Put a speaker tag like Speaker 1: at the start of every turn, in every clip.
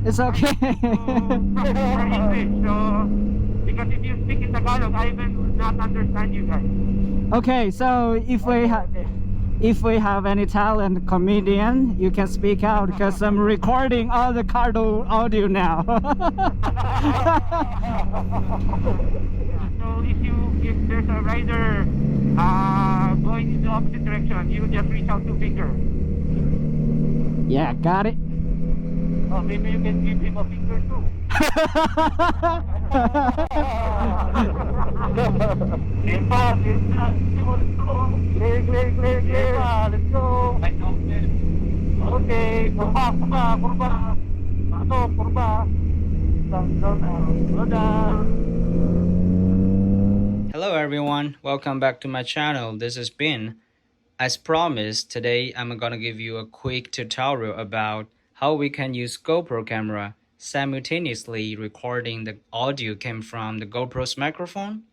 Speaker 1: It's okay.
Speaker 2: For English, so because if you speak in Tagalog, I will not understand you guys.
Speaker 1: Okay, so if we have any talent comedian, you can speak out because I'm recording all the Cardo audio now.
Speaker 2: So if there's a rider going in the opposite direction, you just reach out two finger.
Speaker 1: Yeah, got it.
Speaker 2: Oh, maybe you can give him a finger too. Clear. Let's go. Okay, kurba. Pasok, kurba.
Speaker 1: Hello everyone, welcome back to my channel. This is Ben. As promised, today I'm gonna give you a quick tutorial about how we can use GoPro camera simultaneously recording the audio came from the GoPro's microphone,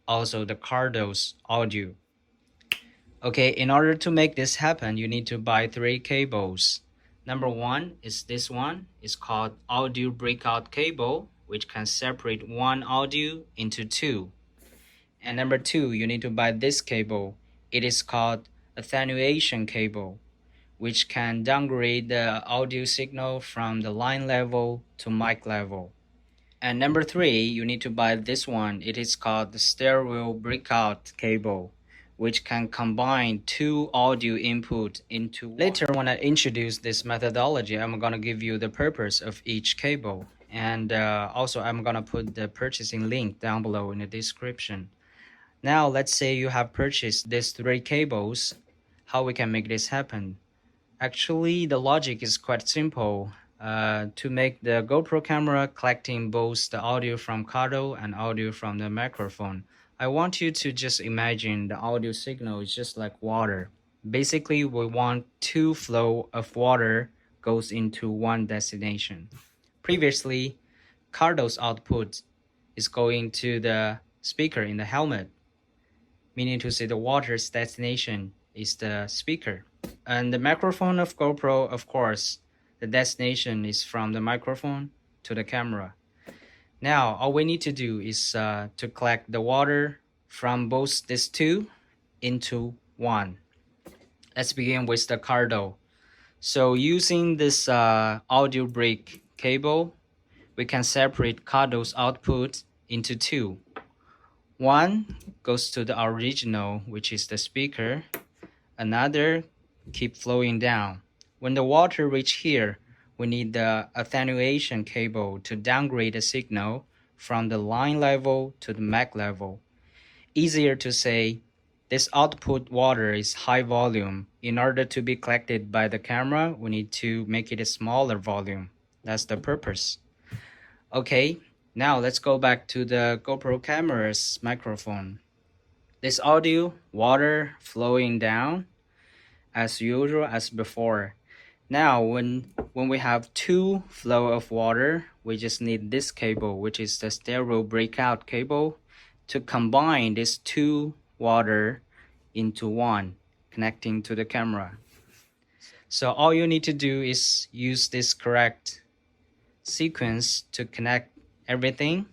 Speaker 1: also the Cardo's audio. Okay, in order to make this happen, you need to buy 3 cables. Number 1 is this one. It's called audio breakout cable, which can separate one audio into 2. And number 2, you need to buy this cable. It is called attenuation cable, which can downgrade the audio signal from the line level to mic level. And number 3, you need to buy this one. It is called the stereo breakout cable, which can combine 2 audio input into one. Later, when I introduce this methodology, I'm gonna give you the purpose of each cable. And also, I'm gonna put the purchasing link down below in the description. Now, let's say you have purchased these 3 cables. How we can make this happen? Actually, the logic is quite simple. To make the GoPro camera collecting both the audio from Cardo and audio from the microphone, I want you to just imagine the audio signal is just like water. Basically, we want 2 flow of water goes into one destination. Previously, Cardo's output is going to the speaker in the helmet, meaning to say the water's destination is the speaker. And the microphone of GoPro, of course, the destination is from the microphone to the camera. Now, all we need to do is to collect the water from both these 2 into one. Let's begin with the Cardo. So using this audio break cable, we can separate Cardo's output into 2. One goes to the original, which is the speaker. Another keep flowing down. When the water reach here, we need the attenuation cable to downgrade the signal from the line level to the mic level. Easier to say, this output water is high volume. In order to be collected by the camera, we need to make it a smaller volume. That's the purpose. Okay, now let's go back to the GoPro camera's microphone. This audio, water flowing down as usual as before. Now when we have 2 flow of water, we just need this cable, which is the stereo breakout cable, to combine this 2 water into one, connecting to the camera. So all you need to do is use this correct sequence to connect everything.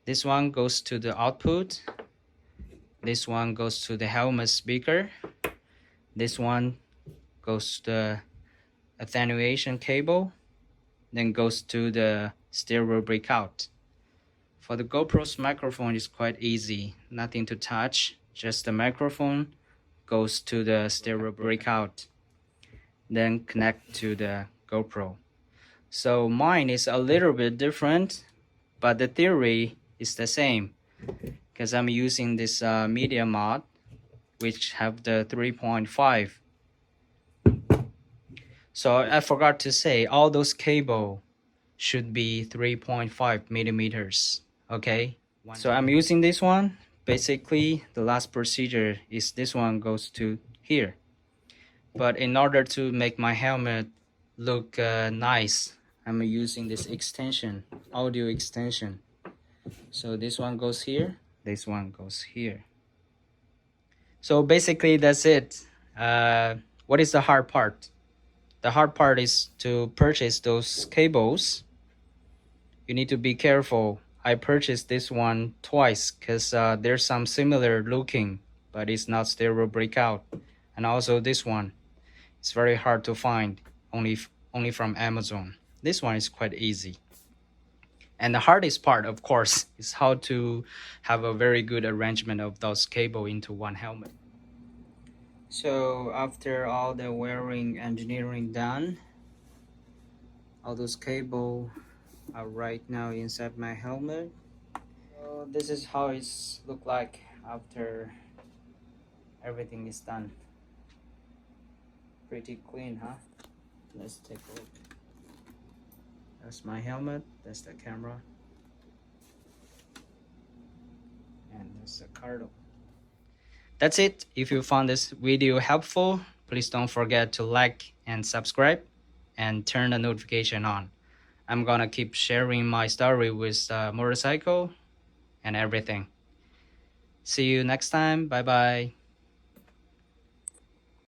Speaker 1: This one goes to the output. This one goes to the helmet speaker. This one goes to the attenuation cable, then goes to the stereo breakout. For the GoPro's microphone, it's quite easy, nothing to touch, just the microphone goes to the stereo breakout, then connect to the GoPro. So mine is a little bit different, but the theory is the same, because I'm using this media mod, which have the 3.5. So I forgot to say, all those cable should be 3.5 millimeters. Okay, so I'm using this one. Basically, the last procedure is this one goes to here. But in order to make my helmet look nice, I'm using this extension, audio extension. So this one goes here, this one goes here. So basically that's it. What is the hard part? The hard part is to purchase those cables. You need to be careful. I purchased this one twice because there's some similar looking, but it's not stereo breakout. And also this one, it's very hard to find, only from Amazon. This one is quite easy. And the hardest part, of course, is how to have a very good arrangement of those cable into one helmet. So after all the wiring engineering done, all those cable are right now inside my helmet. So this is how it's look like after everything is done. Pretty clean, huh? Let's take a look. That's my helmet, that's the camera, and that's the Cardo. That's it. If you found this video helpful, please don't forget to like and subscribe and turn the notification on. I'm gonna keep sharing my story with motorcycle and everything. See you next time. Bye bye.